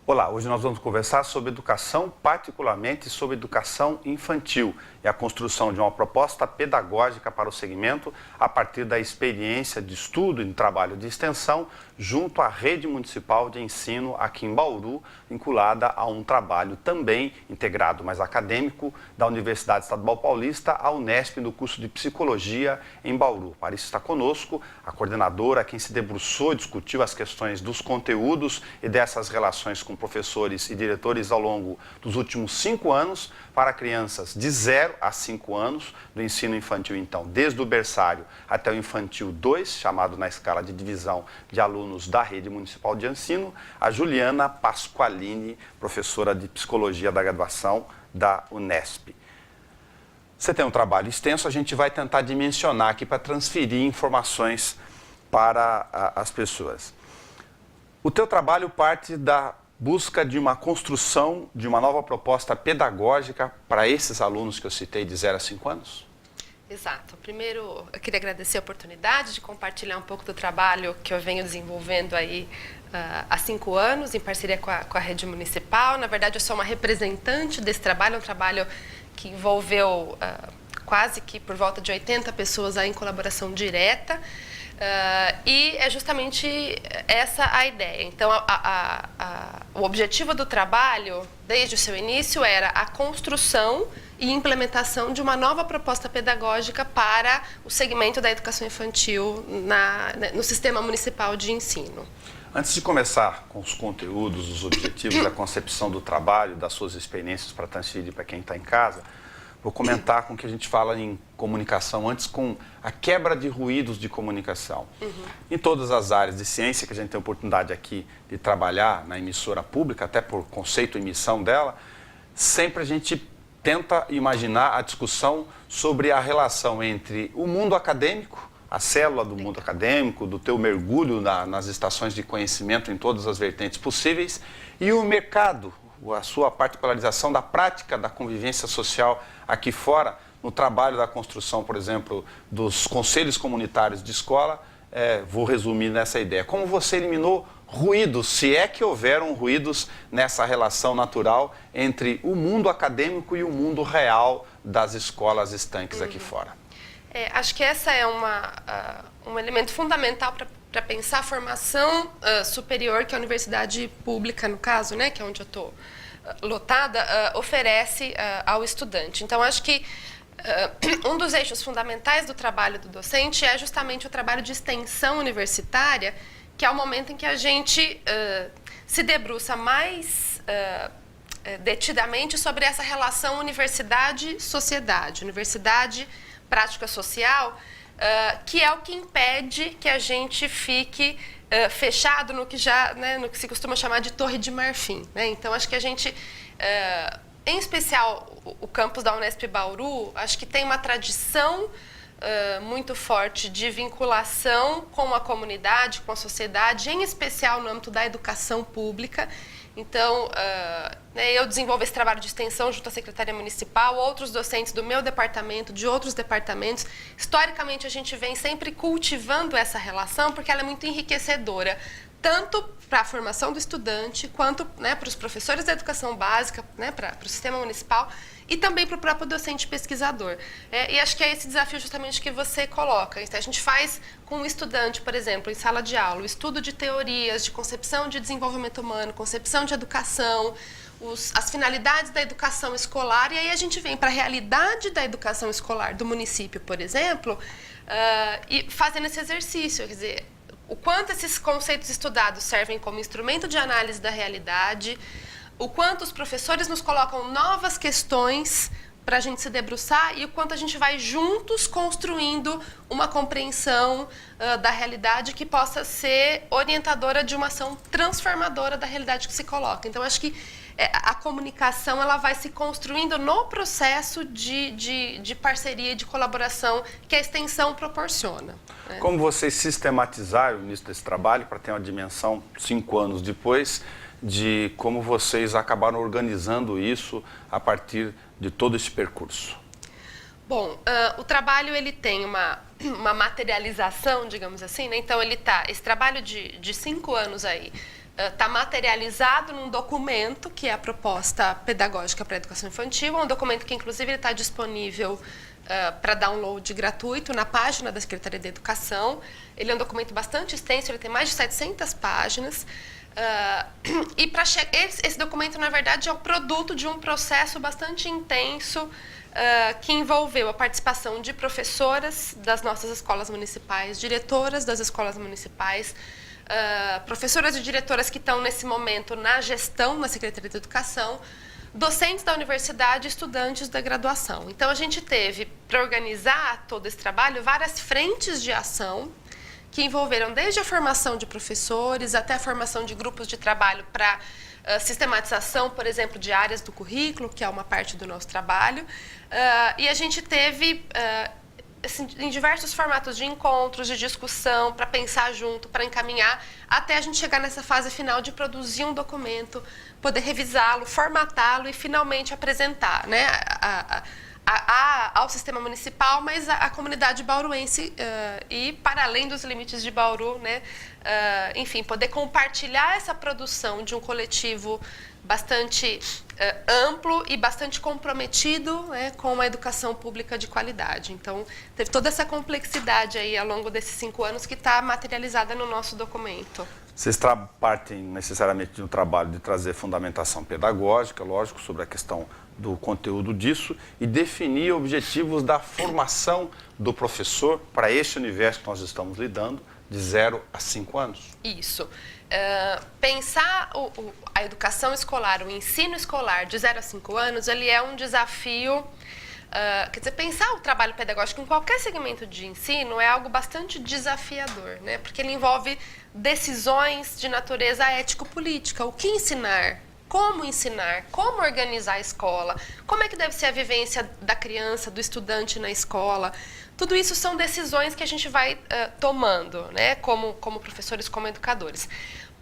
Olá, hoje nós vamos conversar sobre educação, particularmente sobre educação infantil e a construção de uma proposta pedagógica para o segmento a partir da experiência de estudo e de trabalho de extensão junto à rede municipal de ensino aqui em Bauru, vinculada a um trabalho também integrado, mas acadêmico, da Universidade Estadual Paulista, a Unesp, no curso de Psicologia em Bauru. Para isso está conosco a coordenadora, quem se debruçou, discutiu as questões dos conteúdos e dessas relações com professores e diretores ao longo dos últimos 5 anos para crianças de 0 a 5 anos do ensino infantil, então, desde o berçário até o infantil 2, chamado na escala de divisão de alunos da rede municipal de ensino, a Juliana Pasqualini, professora de Psicologia da graduação da Unesp. Você tem um trabalho extenso, a gente vai tentar dimensionar aqui para transferir informações para as pessoas. O teu trabalho parte da busca de uma construção de uma nova proposta pedagógica para esses alunos que eu citei de 0 a 5 anos? Exato. Primeiro, eu queria agradecer a oportunidade de compartilhar um pouco do trabalho que eu venho desenvolvendo aí há 5 anos, em parceria com a rede municipal. Na verdade, eu sou uma representante desse trabalho, um trabalho que envolveu quase que por volta de 80 pessoas aí em colaboração direta. E é justamente essa a ideia. Então, o objetivo do trabalho, desde o seu início, era a construção e implementação de uma nova proposta pedagógica para o segmento da educação infantil no sistema municipal de ensino. Antes de começar com os conteúdos, os objetivos, a concepção do trabalho, das suas experiências para transferir para quem está em casa, vou comentar com o que a gente fala em comunicação antes, com a quebra de ruídos de comunicação. Em todas as áreas de ciência que a gente tem a oportunidade aqui de trabalhar na emissora pública, até por conceito e missão dela, sempre a gente tenta imaginar a discussão sobre a relação entre o mundo acadêmico, a célula do mundo acadêmico, do teu mergulho nas estações de conhecimento em todas as vertentes possíveis, e o mercado, a sua particularização da prática da convivência social aqui fora, no trabalho da construção, por exemplo, dos conselhos comunitários de escola. Vou resumir nessa ideia. Como você eliminou ruídos, se é que houveram ruídos nessa relação natural entre o mundo acadêmico e o mundo real das escolas estanques aqui fora? Acho que essa é um elemento fundamental para pensar a formação superior que a universidade pública, no caso, né, que é onde eu estou lotada, oferece ao estudante. Então, acho que um dos eixos fundamentais do trabalho do docente é justamente o trabalho de extensão universitária, que é o momento em que a gente se debruça mais detidamente sobre essa relação universidade-sociedade, universidade-prática social, que é o que impede que a gente fique fechado no que se costuma chamar de torre de marfim, né? Então, acho que a gente, em especial o campus da Unesp Bauru, acho que tem uma tradição muito forte de vinculação com a comunidade, com a sociedade, em especial no âmbito da educação pública. Então, eu desenvolvo esse trabalho de extensão junto à Secretaria Municipal, outros docentes do meu departamento, de outros departamentos. Historicamente, a gente vem sempre cultivando essa relação porque ela é muito enriquecedora, tanto para a formação do estudante, quanto para os professores da educação básica, para o sistema municipal, e também para o próprio docente pesquisador. E acho que é esse desafio justamente que você coloca. A gente faz com o estudante, por exemplo, em sala de aula, o estudo de teorias, de concepção de desenvolvimento humano, concepção de educação, as finalidades da educação escolar, e aí a gente vem para a realidade da educação escolar do município, por exemplo, e fazendo esse exercício, quer dizer, o quanto esses conceitos estudados servem como instrumento de análise da realidade, o quanto os professores nos colocam novas questões para a gente se debruçar e o quanto a gente vai juntos construindo uma compreensão da realidade que possa ser orientadora de uma ação transformadora da realidade que se coloca. Então, acho que a comunicação ela vai se construindo no processo de parceria e de colaboração que a extensão proporciona. Como vocês sistematizaram o início desse trabalho para ter uma dimensão 5 anos depois, de como vocês acabaram organizando isso a partir de todo esse percurso? Bom, o trabalho ele tem uma materialização, digamos assim, né? Então esse trabalho de 5 anos aí, está materializado num documento que é a proposta pedagógica para a educação infantil, um documento que inclusive está disponível para download gratuito na página da Secretaria de Educação. Ele é um documento bastante extenso, ele tem mais de 700 páginas. E esse documento, na verdade, é o produto de um processo bastante intenso que envolveu a participação de professoras das nossas escolas municipais, diretoras das escolas municipais, professoras e diretoras que estão nesse momento na gestão na Secretaria de Educação, docentes da universidade e estudantes da graduação. Então, a gente teve, para organizar todo esse trabalho, várias frentes de ação que envolveram desde a formação de professores até a formação de grupos de trabalho para sistematização, por exemplo, de áreas do currículo, que é uma parte do nosso trabalho. E a gente teve, assim, em diversos formatos de encontros, de discussão, para pensar junto, para encaminhar, até a gente chegar nessa fase final de produzir um documento, poder revisá-lo, formatá-lo e finalmente apresentar, né, ao sistema municipal, mas à comunidade bauruense e para além dos limites de Bauru, né, enfim, poder compartilhar essa produção de um coletivo bastante amplo e bastante comprometido, né, com uma educação pública de qualidade. Então, teve toda essa complexidade aí ao longo desses 5 anos que está materializada no nosso documento. Vocês partem necessariamente de um trabalho de trazer fundamentação pedagógica, lógico, sobre a questão do conteúdo disso e definir objetivos da formação do professor para esse universo que nós estamos lidando, de 0 a 5 anos. Isso. Pensar a educação escolar, o ensino escolar de 0 a 5 anos, ele é um desafio. Quer dizer, pensar o trabalho pedagógico em qualquer segmento de ensino é algo bastante desafiador, né? Porque ele envolve decisões de natureza ético-política. O que ensinar? Como organizar a escola, como é que deve ser a vivência da criança, do estudante na escola. Tudo isso são decisões que a gente vai tomando, né, como professores, como educadores.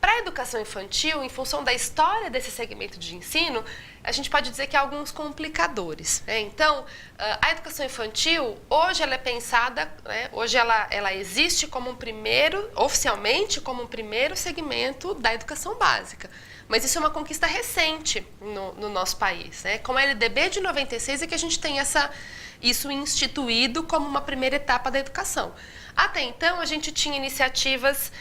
Para a educação infantil, em função da história desse segmento de ensino, a gente pode dizer que há alguns complicadores, né? Então, a educação infantil, hoje ela é pensada, né, hoje ela existe como oficialmente como um primeiro segmento da educação básica. Mas isso é uma conquista recente no nosso país, né? Com a LDB de 96 é que a gente tem isso instituído como uma primeira etapa da educação. Até então, a gente tinha iniciativas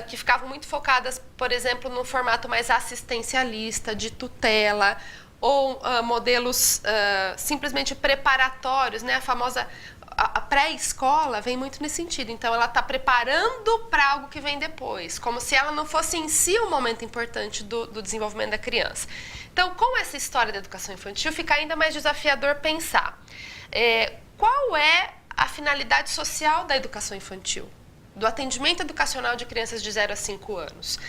que ficavam muito focadas, por exemplo, no formato mais assistencialista, de tutela, ou modelos simplesmente preparatórios, né? A famosa a pré-escola vem muito nesse sentido. Então, ela está preparando para algo que vem depois, como se ela não fosse em si um momento importante do desenvolvimento da criança. Então, com essa história da educação infantil, fica ainda mais desafiador pensar qual é a finalidade social da educação infantil, do atendimento educacional de crianças de 0 a 5 anos.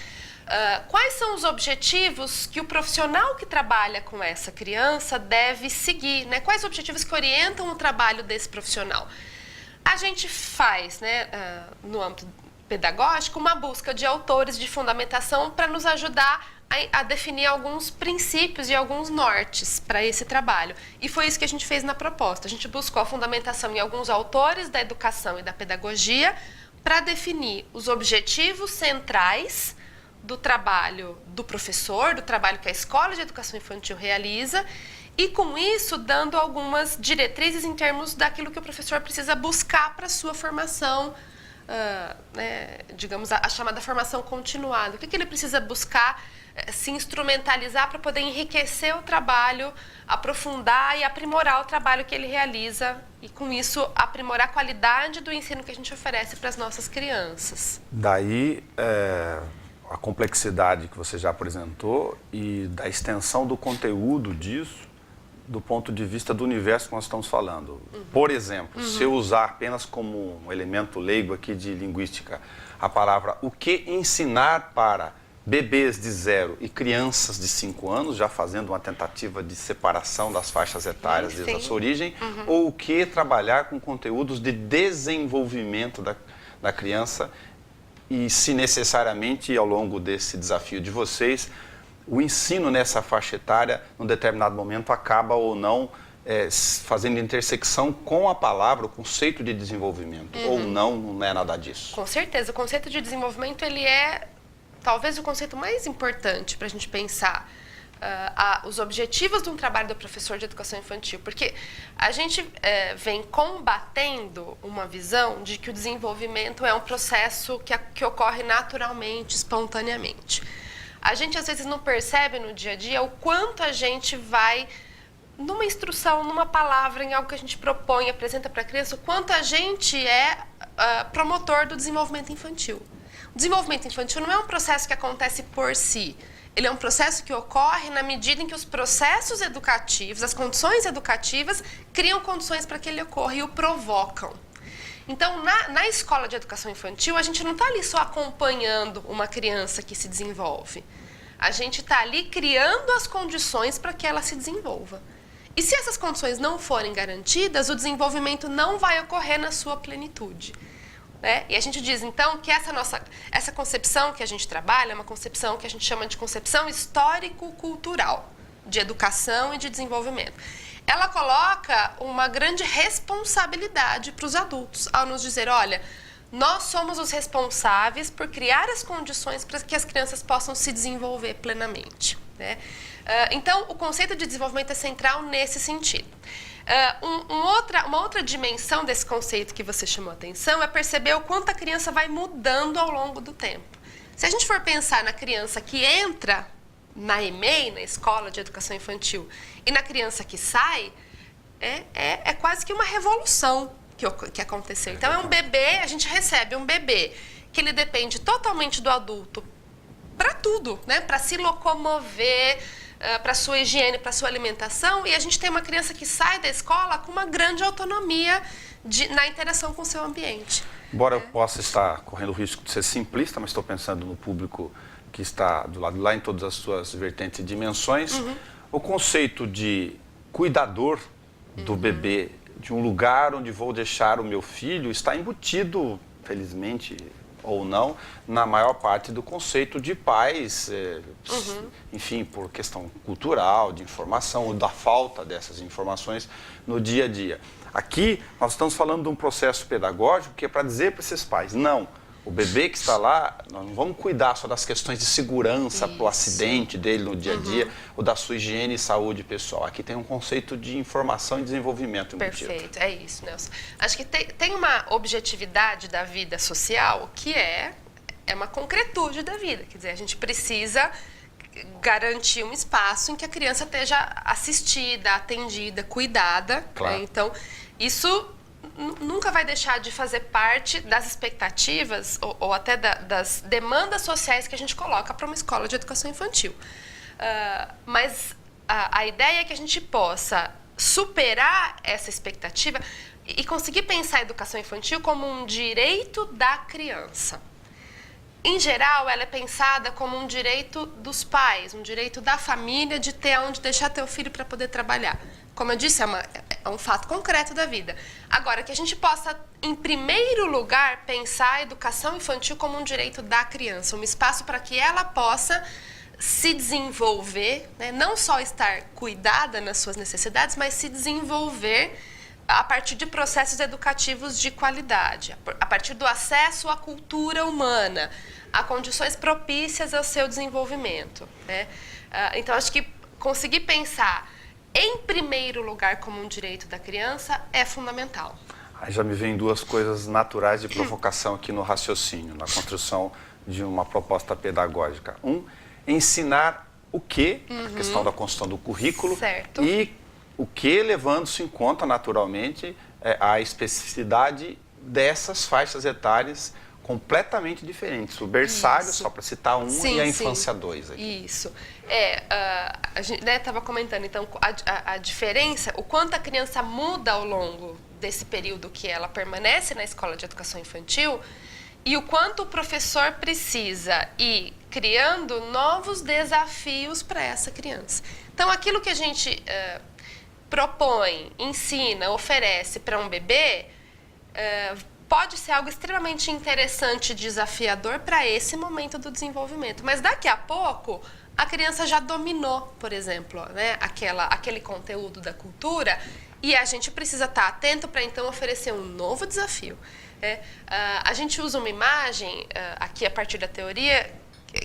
Quais são os objetivos que o profissional que trabalha com essa criança deve seguir, né? Quais objetivos que orientam o trabalho desse profissional? A gente faz, né, no âmbito pedagógico, uma busca de autores de fundamentação para nos ajudar a definir alguns princípios e alguns nortes para esse trabalho. E foi isso que a gente fez na proposta. A gente buscou a fundamentação em alguns autores da educação e da pedagogia para definir os objetivos centrais do trabalho do professor, do trabalho que a Escola de Educação Infantil realiza, e com isso dando algumas diretrizes em termos daquilo que o professor precisa buscar para a sua formação, né, digamos, a chamada formação continuada. O que ele precisa buscar, se instrumentalizar para poder enriquecer o trabalho, aprofundar e aprimorar o trabalho que ele realiza e, com isso, aprimorar a qualidade do ensino que a gente oferece para as nossas crianças. Daí, a complexidade que você já apresentou e da extensão do conteúdo disso do ponto de vista do universo que nós estamos falando. Por exemplo, se eu usar apenas como um elemento leigo aqui de linguística a palavra o que ensinar para bebês de 0 e crianças de 5 anos, já fazendo uma tentativa de separação das faixas etárias desde a sua origem, ou o que trabalhar com conteúdos de desenvolvimento da criança e se necessariamente ao longo desse desafio de vocês, o ensino nessa faixa etária, num determinado momento, acaba ou não fazendo intersecção com a palavra, o conceito de desenvolvimento, ou não é nada disso? Com certeza, o conceito de desenvolvimento ele é talvez o conceito mais importante para a gente pensar os objetivos de um trabalho do professor de educação infantil, porque a gente vem combatendo uma visão de que o desenvolvimento é um processo que ocorre naturalmente, espontaneamente. A gente às vezes não percebe no dia a dia o quanto a gente vai, numa instrução, numa palavra, em algo que a gente propõe, apresenta para a criança, o quanto a gente é promotor do desenvolvimento infantil. O desenvolvimento infantil não é um processo que acontece por si. Ele é um processo que ocorre na medida em que os processos educativos, as condições educativas, criam condições para que ele ocorra e o provocam. Então, na escola de educação infantil, a gente não está ali só acompanhando uma criança que se desenvolve. A gente está ali criando as condições para que ela se desenvolva. E se essas condições não forem garantidas, o desenvolvimento não vai ocorrer na sua plenitude. Né? E a gente diz, então, que essa concepção que a gente trabalha é uma concepção que a gente chama de concepção histórico-cultural, de educação e de desenvolvimento. Ela coloca uma grande responsabilidade para os adultos, ao nos dizer, olha, nós somos os responsáveis por criar as condições para que as crianças possam se desenvolver plenamente. Né? Então, o conceito de desenvolvimento é central nesse sentido. Uma outra dimensão desse conceito que você chamou a atenção é perceber o quanto a criança vai mudando ao longo do tempo. Se a gente for pensar na criança que entra na EMEI, na Escola de Educação Infantil, e na criança que sai, é quase que uma revolução que aconteceu. Então, é um bebê, a gente recebe um bebê que ele depende totalmente do adulto para tudo, né? Para se locomover, para sua higiene, para sua alimentação, e a gente tem uma criança que sai da escola com uma grande autonomia na interação com o seu ambiente. Embora eu possa estar correndo o risco de ser simplista, mas estou pensando no público que está do lado de lá em todas as suas vertentes e dimensões, o conceito de cuidador do bebê, de um lugar onde vou deixar o meu filho, está embutido, felizmente, ou não, na maior parte do conceito de pais, enfim, por questão cultural, de informação, ou da falta dessas informações no dia a dia. Aqui, nós estamos falando de um processo pedagógico que é para dizer para esses pais, não, o bebê que está lá, nós não vamos cuidar só das questões de segurança, para o acidente dele no dia a dia, ou da sua higiene e saúde pessoal. Aqui tem um conceito de informação e desenvolvimento embutido. Perfeito, é isso, Nelson. Acho que tem uma objetividade da vida social que é uma concretude da vida. Quer dizer, a gente precisa garantir um espaço em que a criança esteja assistida, atendida, cuidada. Claro. Né? Então, isso nunca vai deixar de fazer parte das expectativas ou até das demandas sociais que a gente coloca para uma escola de educação infantil. Mas a ideia é que a gente possa superar essa expectativa e conseguir pensar a educação infantil como um direito da criança. Em geral, ela é pensada como um direito dos pais, um direito da família de ter onde deixar teu filho para poder trabalhar. Como eu disse, é um fato concreto da vida. Agora, que a gente possa, em primeiro lugar, pensar a educação infantil como um direito da criança, um espaço para que ela possa se desenvolver, né? Não só estar cuidada nas suas necessidades, mas se desenvolver a partir de processos educativos de qualidade, a partir do acesso à cultura humana, a condições propícias ao seu desenvolvimento. Né? Então, acho que conseguir pensar em primeiro lugar como um direito da criança é fundamental. Aí já me vem duas coisas naturais de provocação aqui no raciocínio, na construção de uma proposta pedagógica. Ensinar o quê, a questão da construção do currículo, certo. E o que, levando-se em conta, naturalmente, a especificidade dessas faixas etárias completamente diferentes. O berçário, Isso. só para citar um, Sim, e a sim. infância 2 aqui. Isso. A gente estava comentando, então, a diferença, o quanto a criança muda ao longo desse período que ela permanece na escola de educação infantil e o quanto o professor precisa ir criando novos desafios para essa criança. Então, aquilo que a gente propõe, ensina, oferece para um bebê, pode ser algo extremamente interessante e desafiador para esse momento do desenvolvimento. Mas daqui a pouco, a criança já dominou, por exemplo, né, aquele conteúdo da cultura e a gente precisa estar atento para, então, oferecer um novo desafio. A gente usa uma imagem, aqui a partir da teoria,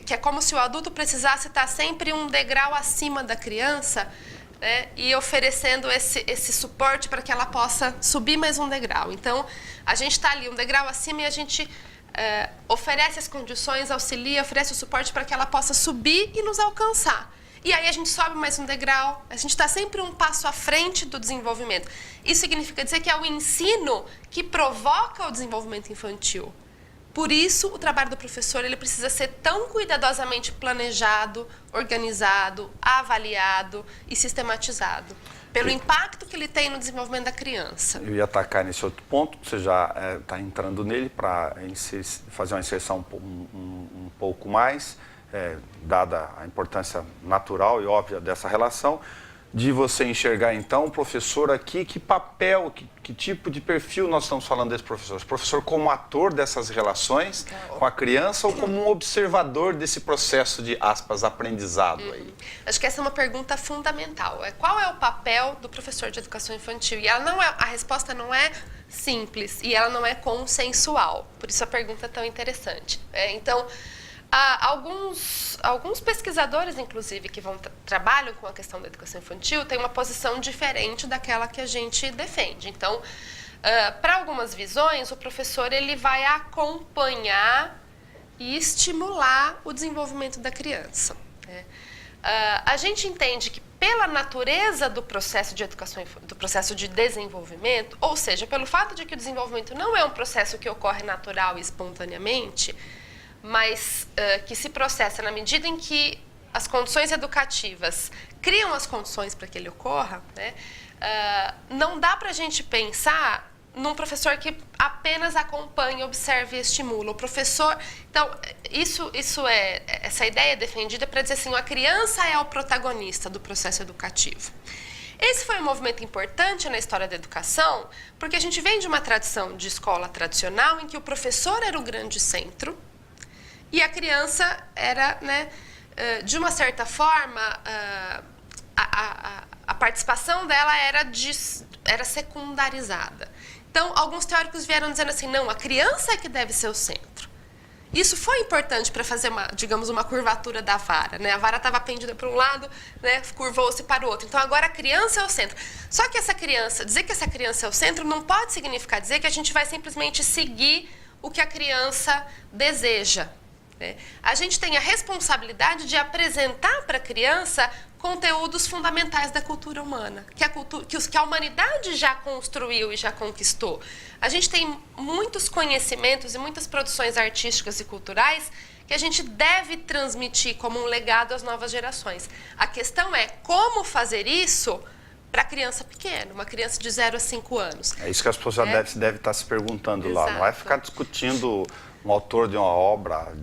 que é como se o adulto precisasse estar sempre um degrau acima da criança, né, e oferecendo esse suporte para que ela possa subir mais um degrau. Então, a gente está ali um degrau acima e a gente oferece as condições, auxilia, oferece o suporte para que ela possa subir e nos alcançar. E aí a gente sobe mais um degrau, a gente está sempre um passo à frente do desenvolvimento. Isso significa dizer que é o ensino que provoca o desenvolvimento infantil. Por isso, o trabalho do professor ele precisa ser tão cuidadosamente planejado, organizado, avaliado e sistematizado, pelo impacto que ele tem no desenvolvimento da criança. Eu ia atacar nesse outro ponto, você já está entrando nele para fazer uma inserção um pouco mais, dada a importância natural e óbvia dessa relação, de você enxergar, então, o professor aqui, que papel, que tipo de perfil nós estamos falando desse professor? O professor como ator dessas relações com a criança ou como um observador desse processo de, aspas, aprendizado aí? Acho que essa é uma pergunta fundamental. Qual é o papel do professor de educação infantil? E a resposta não é simples e ela não é consensual. Por isso a pergunta é tão interessante. Então, alguns pesquisadores, inclusive, que trabalham com a questão da educação infantil, têm uma posição diferente daquela que a gente defende. Então, para algumas visões, o professor ele vai acompanhar e estimular o desenvolvimento da criança, né? A gente entende que pela natureza do processo de educação, do processo de desenvolvimento, ou seja, pelo fato de que o desenvolvimento não é um processo que ocorre natural e espontaneamente, mas que se processa na medida em que as condições educativas criam as condições para que ele ocorra, né? Não dá para a gente pensar num professor que apenas acompanha, observa e estimula. O professor... Então, essa ideia é defendida para dizer assim, a criança é o protagonista do processo educativo. Esse foi um movimento importante na história da educação, porque a gente vem de uma tradição de escola tradicional em que o professor era o grande centro, e a criança era, né, de uma certa forma, a participação dela era secundarizada. Então, alguns teóricos vieram dizendo assim, não, a criança é que deve ser o centro. Isso foi importante para fazer, uma curvatura da vara, né? A vara estava pendida para um lado, né, curvou-se para o outro. Então, agora a criança é o centro. Só que dizer que essa criança é o centro não pode significar dizer que a gente vai simplesmente seguir o que a criança deseja. A gente tem a responsabilidade de apresentar para a criança conteúdos fundamentais da cultura humana, que a humanidade já construiu e já conquistou. A gente tem muitos conhecimentos e muitas produções artísticas e culturais que a gente deve transmitir como um legado às novas gerações. A questão é como fazer isso para a criança pequena, uma criança de 0 a 5 anos. É isso que as pessoas já devem estar se perguntando. Exato. Lá. Não é ficar discutindo um autor de uma obra,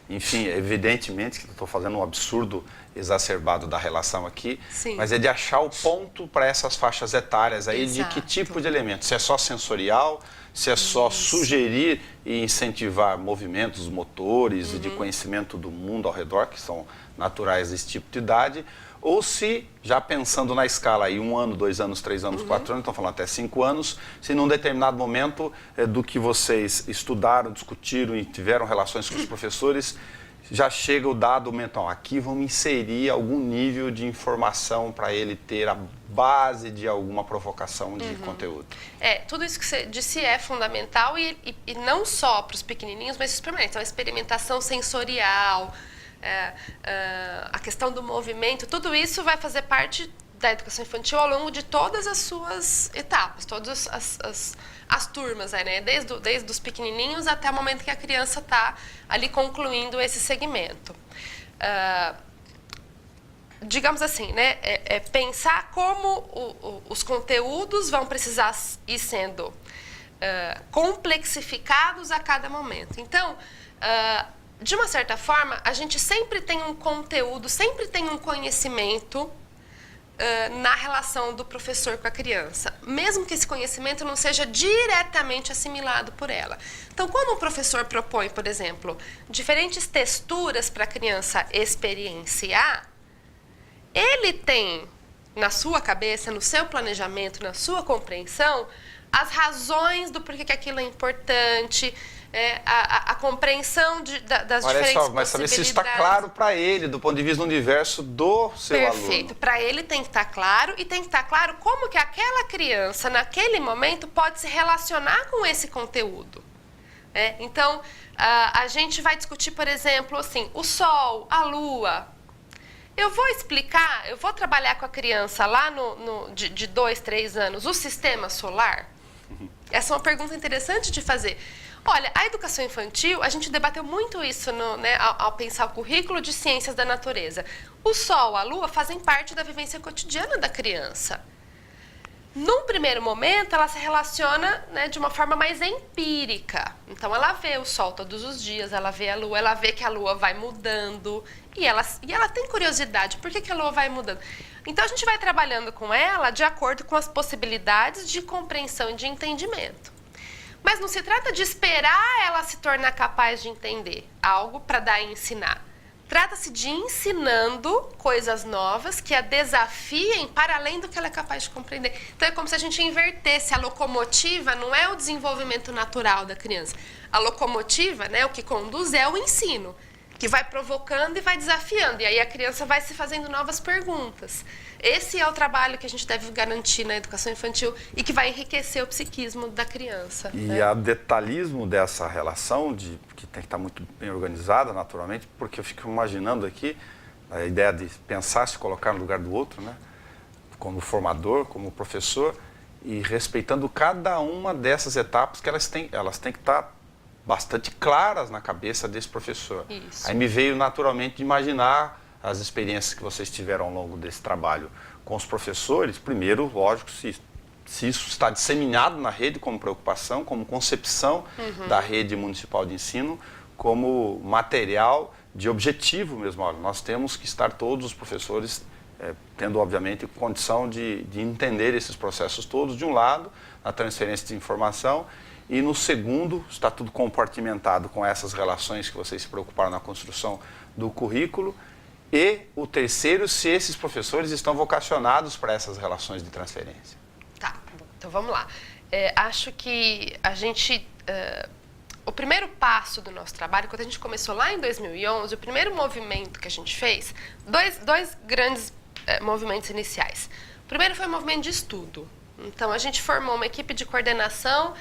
enfim, evidentemente que estou fazendo um absurdo exacerbado da relação aqui, Sim. Mas é de achar o ponto para essas faixas etárias aí. Exato. De que tipo de elemento, se é só sensorial, se é só sugerir e incentivar movimentos motores e de conhecimento do mundo ao redor, que são naturais desse tipo de idade, ou se, já pensando na escala aí, 1 ano, 2 anos, 3 anos, 4 anos, estão falando até 5 anos, se num determinado momento do que vocês estudaram, discutiram e tiveram relações com os professores, já chega o dado mental, aqui vamos inserir algum nível de informação para ele ter a base de alguma provocação de conteúdo. Tudo isso que você disse é fundamental e não só para os pequenininhos, mas para os permanentes. Então, a experimentação sensorial, a questão do movimento, tudo isso vai fazer parte da educação infantil ao longo de todas as suas etapas, todas as turmas, né? Desde os pequenininhos até o momento que a criança está ali concluindo esse segmento. Digamos assim, né? Pensar como os conteúdos vão precisar ir sendo complexificados a cada momento. Então, de uma certa forma, a gente sempre tem um conteúdo, sempre tem um conhecimento na relação do professor com a criança, mesmo que esse conhecimento não seja diretamente assimilado por ela. Então, quando um professor propõe, por exemplo, diferentes texturas para a criança experienciar, ele tem na sua cabeça, no seu planejamento, na sua compreensão, as razões do porquê que aquilo é importante, a compreensão das diferentes possibilidades. Mas saber se está claro para ele, do ponto de vista do universo do seu aluno. Perfeito. Para ele tem que estar claro e tem que estar claro como que aquela criança, naquele momento, pode se relacionar com esse conteúdo. Então, a gente vai discutir, por exemplo, assim, o Sol, a Lua. Eu vou explicar, eu vou trabalhar com a criança lá de 2, 3 anos, o sistema solar? Essa é uma pergunta interessante de fazer. Olha, a educação infantil, a gente debateu muito isso ao pensar o currículo de ciências da natureza. O Sol, a Lua fazem parte da vivência cotidiana da criança. Num primeiro momento, ela se relaciona de uma forma mais empírica. Então, ela vê o Sol todos os dias, ela vê a Lua, ela vê que a Lua vai mudando. E ela tem curiosidade, por que a Lua vai mudando? Então, a gente vai trabalhando com ela de acordo com as possibilidades de compreensão e de entendimento. Mas não se trata de esperar ela se tornar capaz de entender algo para dar e ensinar. Trata-se de ensinando coisas novas que a desafiem para além do que ela é capaz de compreender. Então, é como se a gente invertesse. A locomotiva não é o desenvolvimento natural da criança. A locomotiva, o que conduz é o ensino, que vai provocando e vai desafiando. E aí a criança vai se fazendo novas perguntas. Esse é o trabalho que a gente deve garantir na educação infantil e que vai enriquecer o psiquismo da criança. E há detalhismo dessa relação, que tem que estar muito bem organizada, naturalmente, porque eu fico imaginando aqui a ideia de pensar, se colocar no lugar do outro, como formador, como professor, e respeitando cada uma dessas etapas que elas têm que estar bastante claras na cabeça desse professor. Isso. Aí me veio naturalmente de imaginar as experiências que vocês tiveram ao longo desse trabalho com os professores. Primeiro, lógico, se isso está disseminado na rede como preocupação, como concepção da rede municipal de ensino, como material de objetivo mesmo. Olha, nós temos que estar todos os professores tendo, obviamente, condição de entender esses processos todos, de um lado, na transferência de informação, e no segundo, está tudo compartimentado com essas relações que vocês se preocuparam na construção do currículo. E o terceiro, se esses professores estão vocacionados para essas relações de transferência. Tá, então vamos lá. Acho que a gente... o primeiro passo do nosso trabalho, quando a gente começou lá em 2011, o primeiro movimento que a gente fez, dois grandes movimentos iniciais. O primeiro foi o movimento de estudo. Então, a gente formou uma equipe de coordenação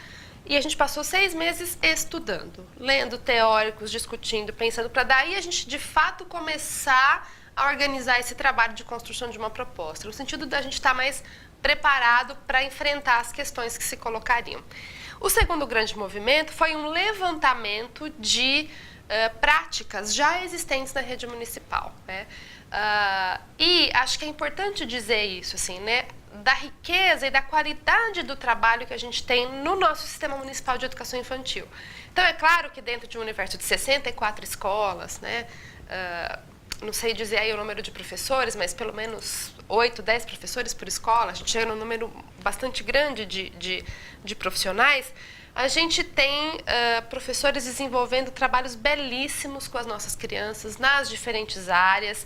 e a gente passou 6 meses estudando, lendo teóricos, discutindo, pensando, para daí a gente, de fato, começar a organizar esse trabalho de construção de uma proposta, no sentido da gente estar mais preparado para enfrentar as questões que se colocariam. O segundo grande movimento foi um levantamento de práticas já existentes na rede municipal. E acho que é importante dizer isso, assim, da riqueza e da qualidade do trabalho que a gente tem no nosso sistema municipal de educação infantil. Então, é claro que dentro de um universo de 64 escolas, não sei dizer aí o número de professores, mas pelo menos 8, 10 professores por escola, a gente chega num número bastante grande de profissionais, a gente tem professores desenvolvendo trabalhos belíssimos com as nossas crianças nas diferentes áreas,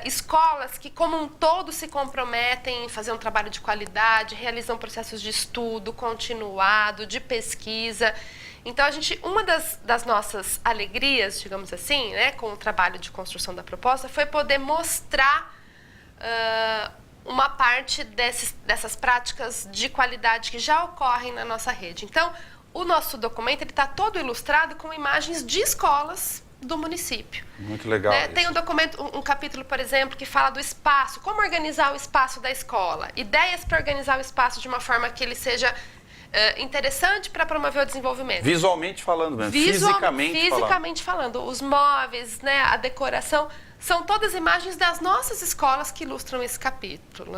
escolas que, como um todo, se comprometem em fazer um trabalho de qualidade, realizam processos de estudo continuado, de pesquisa. Então, uma das nossas alegrias, digamos assim, com o trabalho de construção da proposta, foi poder mostrar uma parte dessas práticas de qualidade que já ocorrem na nossa rede. Então, o nosso documento está todo ilustrado com imagens de escolas do município. Muito legal. Tem um capítulo, por exemplo, que fala do espaço, como organizar o espaço da escola, ideias para organizar o espaço de uma forma que ele seja interessante para promover o desenvolvimento. Visualmente falando mesmo, fisicamente falando. Os móveis, a decoração, são todas imagens das nossas escolas que ilustram esse capítulo.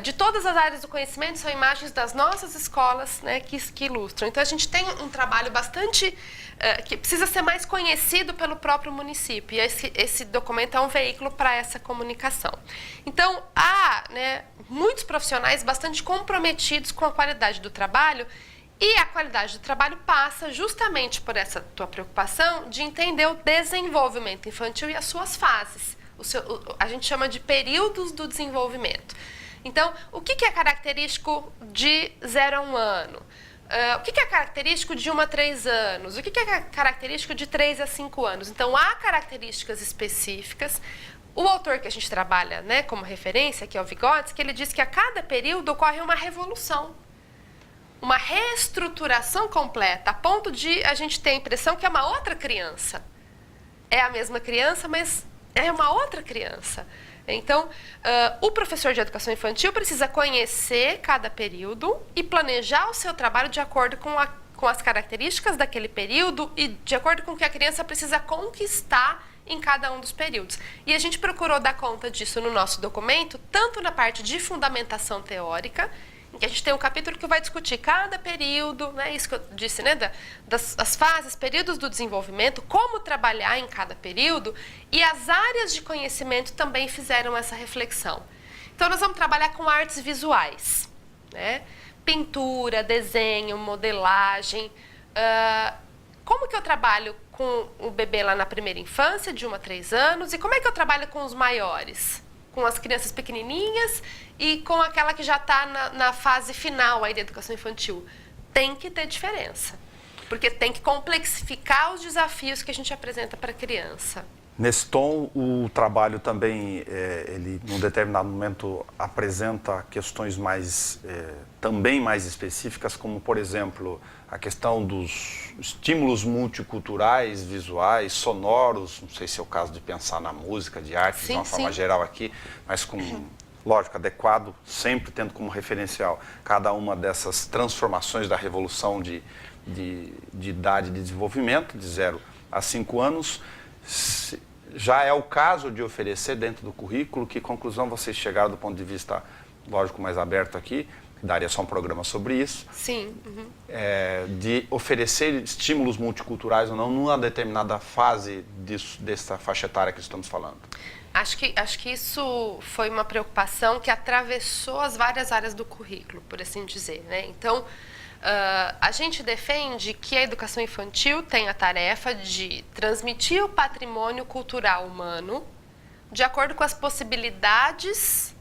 De todas as áreas do conhecimento, são imagens das nossas escolas que ilustram. Então, a gente tem um trabalho bastante... que precisa ser mais conhecido pelo próprio município. E esse documento é um veículo para essa comunicação. Então, há muitos profissionais bastante comprometidos com a qualidade do trabalho, e a qualidade do trabalho passa justamente por essa tua preocupação de entender o desenvolvimento infantil e as suas fases. A gente chama de períodos do desenvolvimento. Então, o que é característico de 0 a 1 ano? o que é característico de 1 a 3 anos? O que é característico de 3 a 5 anos? Então, há características específicas. O autor que a gente trabalha, né, como referência, que é o Vygotsky, ele diz que a cada período ocorre uma revolução, uma reestruturação completa, a ponto de a gente ter a impressão que é uma outra criança. É a mesma criança, mas é uma outra criança. Então, o professor de educação infantil precisa conhecer cada período e planejar o seu trabalho de acordo com as características daquele período e de acordo com o que a criança precisa conquistar em cada um dos períodos. E a gente procurou dar conta disso no nosso documento, tanto na parte de fundamentação teórica, em que a gente tem um capítulo que vai discutir cada período, né, isso que eu disse, né, das fases, períodos do desenvolvimento, como trabalhar em cada período, e as áreas de conhecimento também fizeram essa reflexão. Então, nós vamos trabalhar com artes visuais, né, pintura, desenho, modelagem. Como que eu trabalho com o bebê lá na primeira infância, de 1 a 3 anos, e como é que eu trabalho com os maiores? Com as crianças pequenininhas e com aquela que já está na fase final aí da educação infantil. Tem que ter diferença, porque tem que complexificar os desafios que a gente apresenta para a criança. Nesse tom, o trabalho também, ele, num determinado momento, apresenta questões também mais específicas, como, por exemplo, a questão dos estímulos multiculturais, visuais, sonoros, não sei se é o caso de pensar na música, de arte, de uma forma geral aqui, mas com, lógico, adequado, sempre tendo como referencial cada uma dessas transformações da revolução de idade de desenvolvimento, de 0 a 5 anos. Já é o caso de oferecer dentro do currículo, que conclusão vocês chegaram do ponto de vista, lógico, mais aberto aqui, daria só um programa sobre isso. Sim. De oferecer estímulos multiculturais ou não numa determinada fase dessa faixa etária que estamos falando. Acho que isso foi uma preocupação que atravessou as várias áreas do currículo, por assim dizer, né? Então, a gente defende que a educação infantil tem a tarefa de transmitir o patrimônio cultural humano de acordo com as possibilidades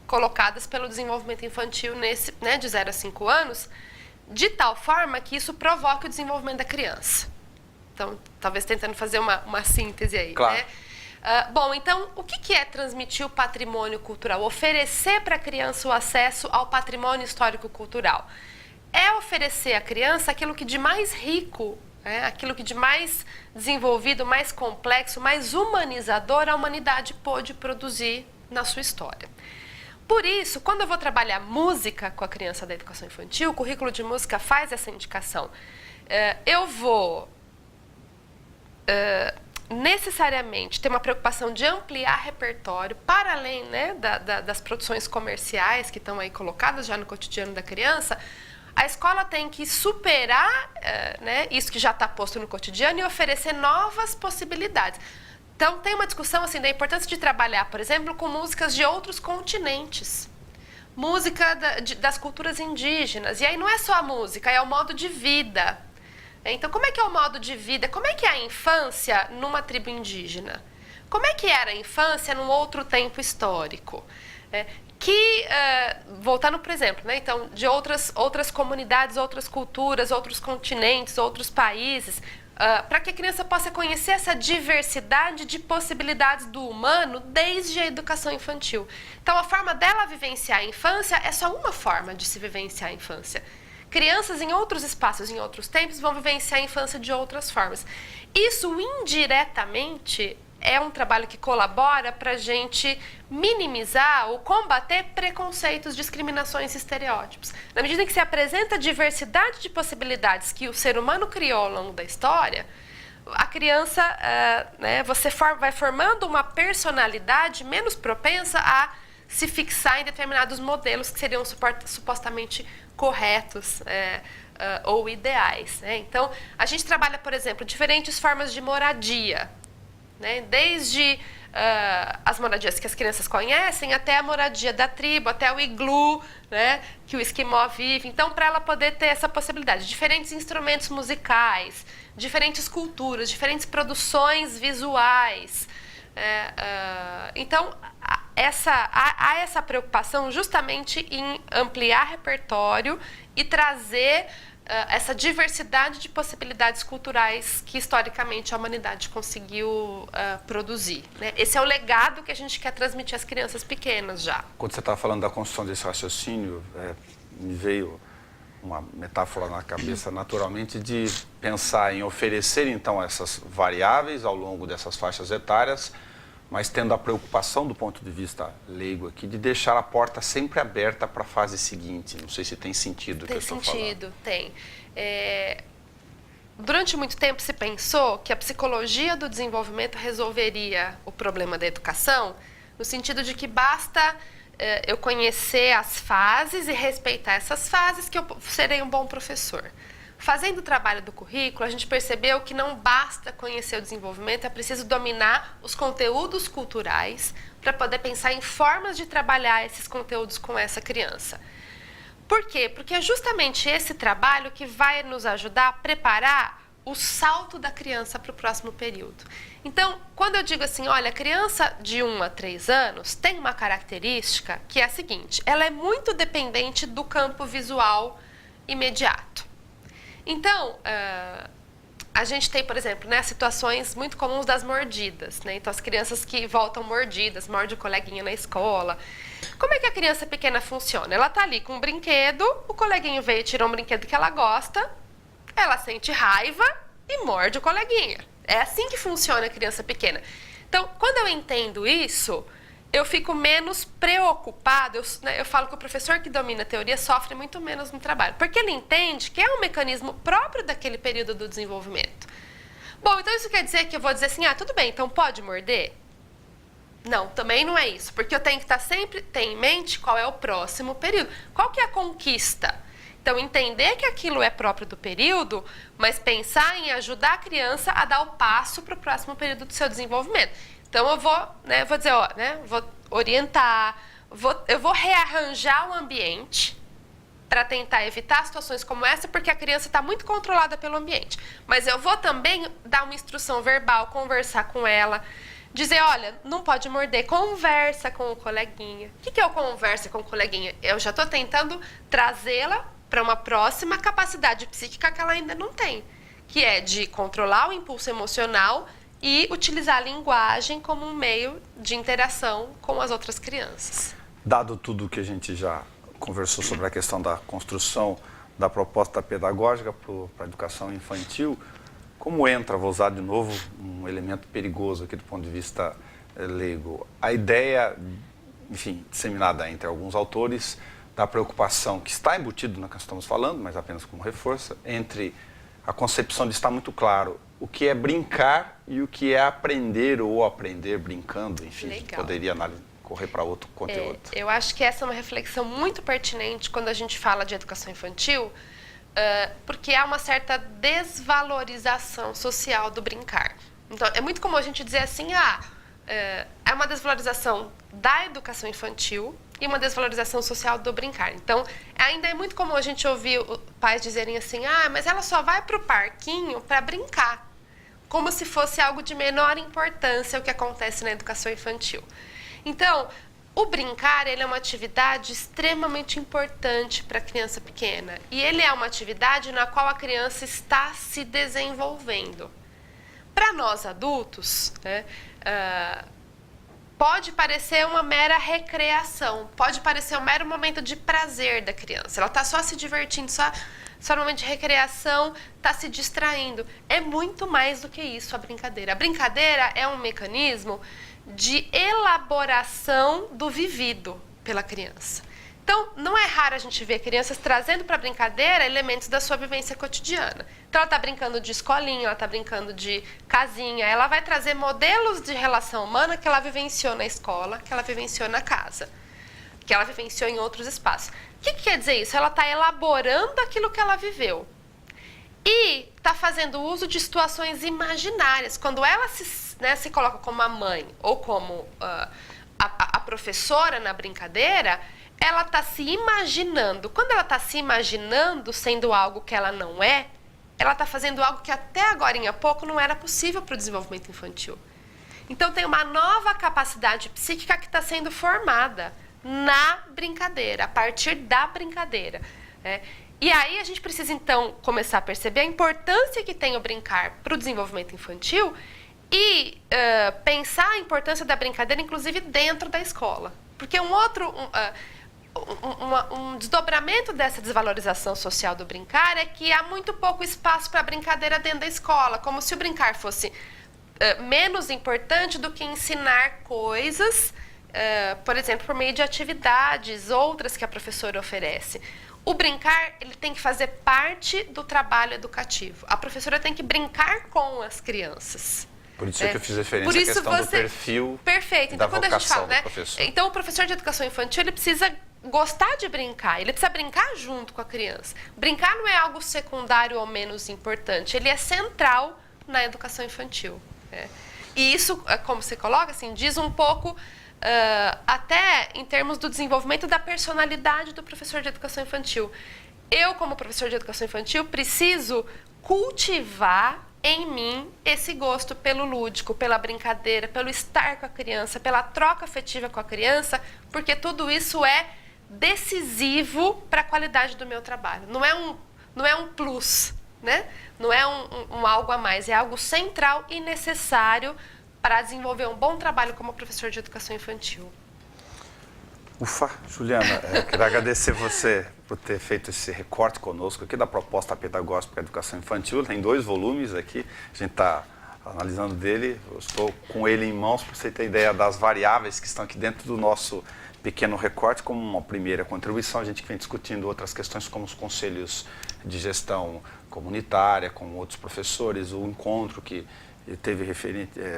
colocadas pelo desenvolvimento infantil de 0 a 5 anos, de tal forma que isso provoque o desenvolvimento da criança. Então, talvez tentando fazer uma síntese aí, claro, né? Bom, então, o que é transmitir o patrimônio cultural? Oferecer para a criança o acesso ao patrimônio histórico-cultural. É oferecer à criança aquilo que de mais rico, aquilo que de mais desenvolvido, mais complexo, mais humanizador a humanidade pôde produzir na sua história. Por isso, quando eu vou trabalhar música com a criança da educação infantil, o currículo de música faz essa indicação. Eu vou necessariamente ter uma preocupação de ampliar repertório para além, né, das produções comerciais que estão aí colocadas já no cotidiano da criança. A escola tem que superar isso que já está posto no cotidiano e oferecer novas possibilidades. Então, tem uma discussão assim, da importância de trabalhar, por exemplo, com músicas de outros continentes. Música das culturas indígenas. E aí não é só a música, é o modo de vida. Então, como é que é o modo de vida? Como é que é a infância numa tribo indígena? Como é que era a infância num outro tempo histórico? Voltando, por exemplo, né, então, de outras comunidades, outras culturas, outros continentes, outros países, para que a criança possa conhecer essa diversidade de possibilidades do humano desde a educação infantil. Então, a forma dela vivenciar a infância é só uma forma de se vivenciar a infância. Crianças em outros espaços, em outros tempos, vão vivenciar a infância de outras formas. Isso, indiretamente, é um trabalho que colabora para a gente minimizar ou combater preconceitos, discriminações e estereótipos. Na medida em que se apresenta a diversidade de possibilidades que o ser humano criou ao longo da história, a criança, você vai formando uma personalidade menos propensa a se fixar em determinados modelos que seriam supostamente corretos ou ideais. Então, a gente trabalha, por exemplo, diferentes formas de moradia, desde as moradias que as crianças conhecem, até a moradia da tribo, até o iglu, que o esquimó vive. Então, para ela poder ter essa possibilidade, diferentes instrumentos musicais, diferentes culturas, diferentes produções visuais. Então, há essa preocupação justamente em ampliar repertório e trazer essa diversidade de possibilidades culturais que historicamente a humanidade conseguiu produzir, né? Esse é o legado que a gente quer transmitir às crianças pequenas já. Quando você estava falando da construção desse raciocínio, me veio uma metáfora na cabeça naturalmente de pensar em oferecer então essas variáveis ao longo dessas faixas etárias, mas tendo a preocupação do ponto de vista leigo aqui de deixar a porta sempre aberta para a fase seguinte. Não sei se tem sentido o que eu estou falando. Tem sentido, tem. Durante muito tempo se pensou que a psicologia do desenvolvimento resolveria o problema da educação, no sentido de que basta eu conhecer as fases e respeitar essas fases que eu serei um bom professor. Fazendo o trabalho do currículo, a gente percebeu que não basta conhecer o desenvolvimento, é preciso dominar os conteúdos culturais para poder pensar em formas de trabalhar esses conteúdos com essa criança. Por quê? Porque é justamente esse trabalho que vai nos ajudar a preparar o salto da criança para o próximo período. Então, quando eu digo assim, olha, a criança de 1 a 3 anos tem uma característica que é a seguinte, ela é muito dependente do campo visual imediato. Então, a gente tem, por exemplo, né, situações muito comuns das mordidas, né? Então, as crianças que voltam mordidas, morde o coleguinha na escola. Como é que a criança pequena funciona? Ela tá ali com um brinquedo, o coleguinho veio e tirou um brinquedo que ela gosta, ela sente raiva e morde o coleguinha. É assim que funciona a criança pequena. Então, quando eu entendo isso, eu fico menos preocupado, eu falo que o professor que domina a teoria sofre muito menos no trabalho, porque ele entende que é um mecanismo próprio daquele período do desenvolvimento. Bom, então isso quer dizer que eu vou dizer assim, tudo bem, então pode morder? Não, também não é isso, porque eu tenho que sempre ter em mente qual é o próximo período. Qual que é a conquista? Então, entender que aquilo é próprio do período, mas pensar em ajudar a criança a dar o passo para o próximo período do seu desenvolvimento. Então, eu vou dizer, vou orientar, eu vou rearranjar o ambiente para tentar evitar situações como essa, porque a criança está muito controlada pelo ambiente. Mas eu vou também dar uma instrução verbal, conversar com ela, dizer, olha, não pode morder, conversa com o coleguinha. O que é o conversa com o coleguinha? Eu já estou tentando trazê-la para uma próxima capacidade psíquica que ela ainda não tem, que é de controlar o impulso emocional e utilizar a linguagem como um meio de interação com as outras crianças. Dado tudo que a gente já conversou sobre a questão da construção da proposta pedagógica para a educação infantil, como entra, vou usar de novo um elemento perigoso aqui do ponto de vista leigo, a ideia, enfim, disseminada entre alguns autores, da preocupação que está embutido na que estamos falando, mas apenas como reforço, entre a concepção de estar muito claro o que é brincar e o que é aprender ou aprender brincando, enfim, Legal. Poderia correr para outro conteúdo. Eu acho que essa é uma reflexão muito pertinente quando a gente fala de educação infantil, porque há uma certa desvalorização social do brincar. Então, é muito comum a gente dizer assim, é uma desvalorização da educação infantil e uma desvalorização social do brincar. Então, ainda é muito comum a gente ouvir pais dizerem assim, mas ela só vai para o parquinho para brincar, como se fosse algo de menor importância o que acontece na educação infantil. Então, o brincar, ele é uma atividade extremamente importante para a criança pequena. E ele é uma atividade na qual a criança está se desenvolvendo. Para nós adultos, né, pode parecer uma mera recreação, pode parecer um mero momento de prazer da criança. Ela está só se divertindo, só no momento de recreação, está se distraindo. É muito mais do que isso a brincadeira. A brincadeira é um mecanismo de elaboração do vivido pela criança. Então, não é raro a gente ver crianças trazendo para a brincadeira elementos da sua vivência cotidiana. Então, ela está brincando de escolinha, ela está brincando de casinha, ela vai trazer modelos de relação humana que ela vivenciou na escola, que ela vivenciou na casa, que ela vivenciou em outros espaços. O que quer dizer isso? Ela está elaborando aquilo que ela viveu. E está fazendo uso de situações imaginárias. Quando ela se coloca como a mãe ou como a professora na brincadeira, ela está se imaginando. Quando ela está se imaginando sendo algo que ela não é, ela está fazendo algo que até agora, em pouco, não era possível para o desenvolvimento infantil. Então tem uma nova capacidade psíquica que está sendo formada na brincadeira, a partir da brincadeira. E aí a gente precisa, então, começar a perceber a importância que tem o brincar para o desenvolvimento infantil e pensar a importância da brincadeira, inclusive, dentro da escola. Porque um desdobramento dessa desvalorização social do brincar é que há muito pouco espaço para brincadeira dentro da escola, como se o brincar fosse menos importante do que ensinar coisas, por exemplo, por meio de atividades, outras que a professora oferece. O brincar, ele tem que fazer parte do trabalho educativo. A professora tem que brincar com as crianças. Por isso que eu fiz referência à questão do perfil. Perfeito. Então, da quando a gente fala, vocação do professor. Então, o professor de educação infantil, ele precisa gostar de brincar, ele precisa brincar junto com a criança. Brincar não é algo secundário ou menos importante, ele é central na educação infantil. E isso, como você coloca, assim, diz um pouco até em termos do desenvolvimento da personalidade do professor de educação infantil. Eu, como professor de educação infantil, preciso cultivar em mim esse gosto pelo lúdico, pela brincadeira, pelo estar com a criança, pela troca afetiva com a criança, porque tudo isso é decisivo para a qualidade do meu trabalho. Não é um plus, né? Não é um algo a mais, é algo central e necessário para desenvolver um bom trabalho como professor de educação infantil. Ufa, Juliana, quero agradecer você por ter feito esse recorte conosco aqui da proposta pedagógica para a educação infantil. Tem 2 volumes aqui, a gente está analisando dele, eu estou com ele em mãos para você ter ideia das variáveis que estão aqui dentro do nosso pequeno recorte. Como uma primeira contribuição, a gente vem discutindo outras questões como os conselhos de gestão comunitária, com outros professores, o encontro que teve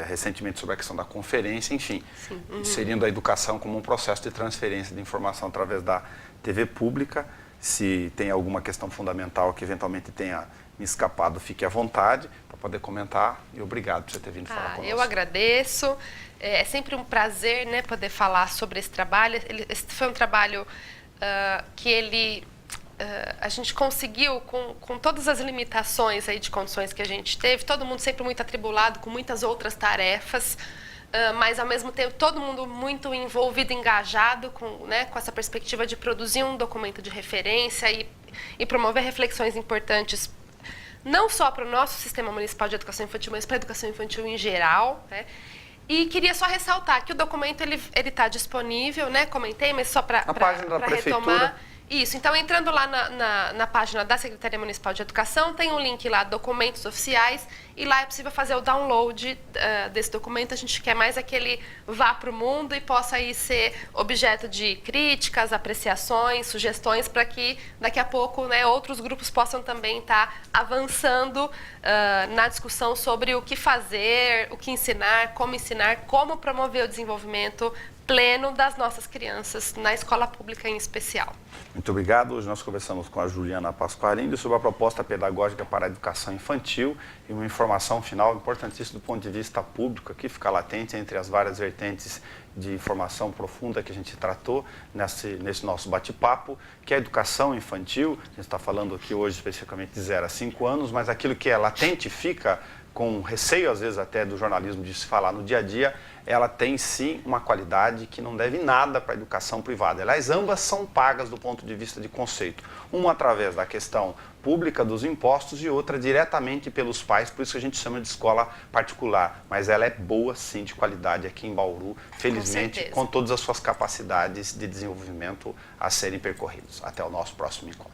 recentemente sobre a questão da conferência, enfim, inserindo a educação como um processo de transferência de informação através da TV pública. Se tem alguma questão fundamental que eventualmente tenha me escapado, fique à vontade para poder comentar, e obrigado por você ter vindo falar conosco. Eu agradeço, é sempre um prazer, né, poder falar sobre esse trabalho. Esse foi um trabalho que a gente conseguiu, com todas as limitações aí de condições que a gente teve, todo mundo sempre muito atribulado com muitas outras tarefas, mas ao mesmo tempo todo mundo muito envolvido, engajado com essa perspectiva de produzir um documento de referência e promover reflexões importantes, não só para o nosso Sistema Municipal de Educação Infantil, mas para a educação infantil em geral, né? E queria só ressaltar que o documento ele está disponível, né? Comentei, mas só para retomar. Isso, então entrando lá na página da Secretaria Municipal de Educação, tem um link lá, documentos oficiais, e lá é possível fazer o download desse documento. A gente quer mais aquele vá para o mundo e possa aí ser objeto de críticas, apreciações, sugestões, para que daqui a pouco, né, outros grupos possam também estar avançando na discussão sobre o que fazer, o que ensinar, como promover o desenvolvimento pleno das nossas crianças, na escola pública em especial. Muito obrigado. Hoje nós conversamos com a Juliana Pasqualini sobre a proposta pedagógica para a educação infantil e uma informação final importantíssima do ponto de vista público, que fica latente entre as várias vertentes de informação profunda que a gente tratou nesse nosso bate-papo, que é a educação infantil. A gente está falando aqui hoje especificamente de 0 a 5 anos, mas aquilo que é latente fica com receio, às vezes, até do jornalismo de se falar no dia a dia, ela tem sim uma qualidade que não deve nada para a educação privada. Aliás, ambas são pagas do ponto de vista de conceito. Uma através da questão pública dos impostos e outra diretamente pelos pais, por isso que a gente chama de escola particular. Mas ela é boa sim, de qualidade aqui em Bauru, felizmente, com todas as suas capacidades de desenvolvimento a serem percorridos. Até o nosso próximo encontro.